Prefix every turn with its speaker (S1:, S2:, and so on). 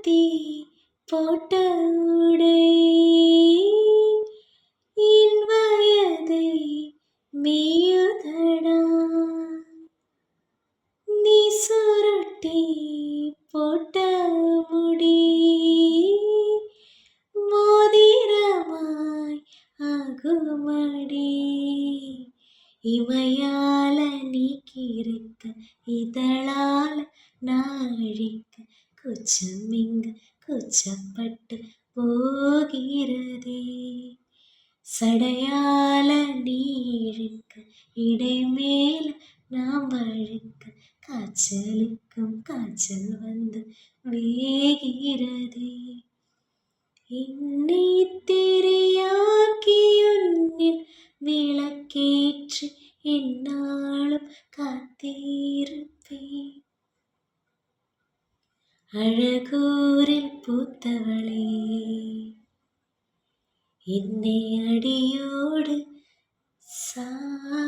S1: சுருட்டி போட்ட உடை என் வயதை மீயுதடா. நீ சுருட்டி போட்ட முடி மோதிரமாய் ஆகுமடி. இமையால நீக்கிருக்க இதழால நாழிக்க குச்சம் இங்கு குச்சப்பட்டு போகிறதே. சடையால நீ இழுக்க இடைமேல நாம் வழுக்க காய்ச்சலுக்கும் காய்ச்சல் வந்து வேகிறதே. என்னை திரியாக்கி உன்னில் விளக்கேற்றி என்னாலும் காத்திருப்பேன். அழகூரில் பூத்தவளே, என்னை அடியோடு சாய்த்தவளே.